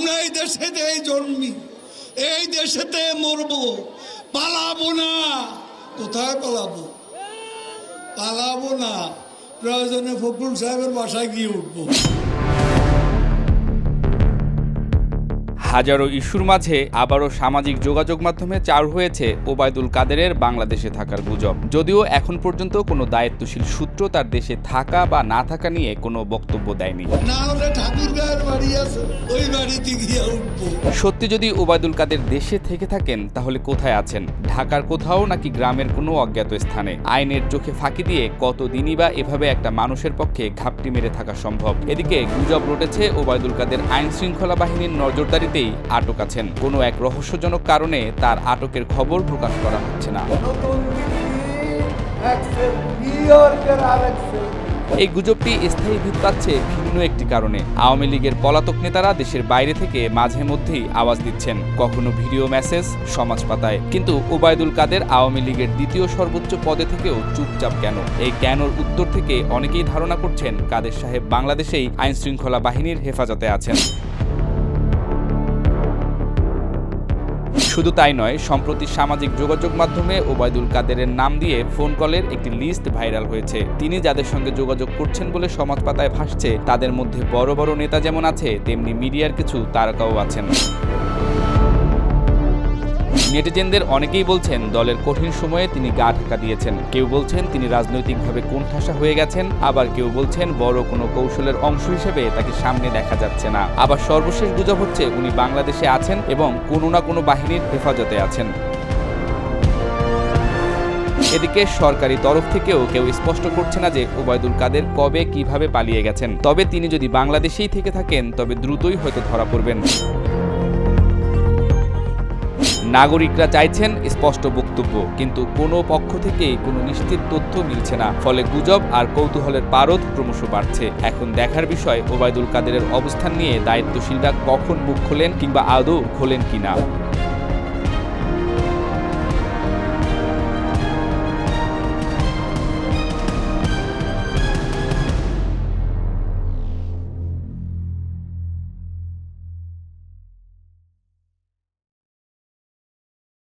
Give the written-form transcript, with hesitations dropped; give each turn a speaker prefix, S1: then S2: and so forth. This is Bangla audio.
S1: আমরা এই দেশেতেই জন্মি, এই দেশেতে মরবো, পালাবো না। কোথায় পালাবো? পালাবো না, প্রয়োজনে ফখরুল সাহেবের বাসায় গিয়ে উঠবো।
S2: হাজারো ইস্যুর মাঝে আবারও সামাজিক যোগাযোগ মাধ্যমে চালু হয়েছে ওবায়দুল কাদেরের বাংলাদেশে থাকার গুজব। যদিও এখন পর্যন্ত কোনো দায়িত্বশীল সূত্র তার দেশে থাকা বা না থাকা নিয়ে কোনো বক্তব্য দেয়নি।
S1: না হলে ঠাকুরগাঁয়ের বাড়ি আছে, ওই বাড়িতে গিয়ে উঠবো।
S2: সত্যি যদি ওবায়দুল কাদের দেশে থেকে থাকেন তাহলে কোথায় আছেন? ঢাকার কোথাও নাকি গ্রামের কোনো অজ্ঞাত স্থানে? আইনের চোখে ফাঁকি দিয়ে কতদিনই বা এভাবে একটা মানুষের পক্ষে ঘাপটি মেরে থাকা সম্ভব? এদিকে গুজব রটেছে ওবায়দুল কাদের আইন শৃঙ্খলা বাহিনীর নজরদারিতে আটক আছেন। কোনো এক রহস্যজনক কারণে তার আটকের খবর প্রকাশ করা হচ্ছে না। এই গুজবটি স্থায়ী ভিত পাচ্ছে ভিন্ন একটি কারণে। আওয়ামী লীগের পলাতক নেতারা দেশের বাইরে থেকে মাঝে মধ্যেই আওয়াজ দিচ্ছেন, কখনো ভিডিও মেসেজ, সমাজ পাতায়। কিন্তু ওবায়দুল কাদের আওয়ামী লীগের দ্বিতীয় সর্বোচ্চ পদে থেকেও চুপচাপ কেন? এই কেনর উত্তর থেকে অনেকেই ধারণা করছেন কাদের সাহেব বাংলাদেশেই আইন শৃঙ্খলা বাহিনীর হেফাজতে আছেন। শুধু তাই নয়, সম্প্রতি সামাজিক যোগাযোগ মাধ্যমে ওবায়দুল কাদেরের নাম দিয়ে ফোন কলের একটি লিস্ট ভাইরাল হয়েছে। তিনি যাদের সঙ্গে যোগাযোগ করছেন বলে সমাজ পাতায় ভাসছে, তাদের মধ্যে বড় বড় নেতা যেমন আছে, তেমনি মিডিয়ার কিছু তারকাও আছেন। নেটিজেনদের অনেকেই বলছেন দলের কঠিন সময়ে তিনি গা ঢাকা দিয়েছেন। কেউ বলছেন তিনি রাজনৈতিকভাবে কোণঠাসা হয়ে গেছেন, আবার কেউ বলছেন বড় কোনো কৌশলের অংশ হিসেবে তাকে সামনে দেখা যাচ্ছে না। আবার সর্বশেষ গুজব হচ্ছে উনি বাংলাদেশে আছেন এবং কোনো না কোনো বাহিনীর হেফাজতে আছেন। এদিকে সরকারি তরফ থেকেও কেউ স্পষ্ট করছে না যে ওবায়দুল কাদের কবে কিভাবে পালিয়ে গেছেন। তবে তিনি যদি বাংলাদেশেই থেকে থাকেন তবে দ্রুতই হয়তো ধরা পড়বেন। নাগরিকরা চাইছেন স্পষ্ট বক্তব্য, কিন্তু কোনো পক্ষ থেকেই কোনো নিশ্চিত তথ্য মিলছে না। ফলে গুজব আর কৌতূহলের পারদ ক্রমশ বাড়ছে। এখন দেখার বিষয় ওবায়দুল কাদেরের অবস্থান নিয়ে দায়িত্বশীলরা কখন মুখ খোলেন কিংবা আদৌ খোলেন কিনা।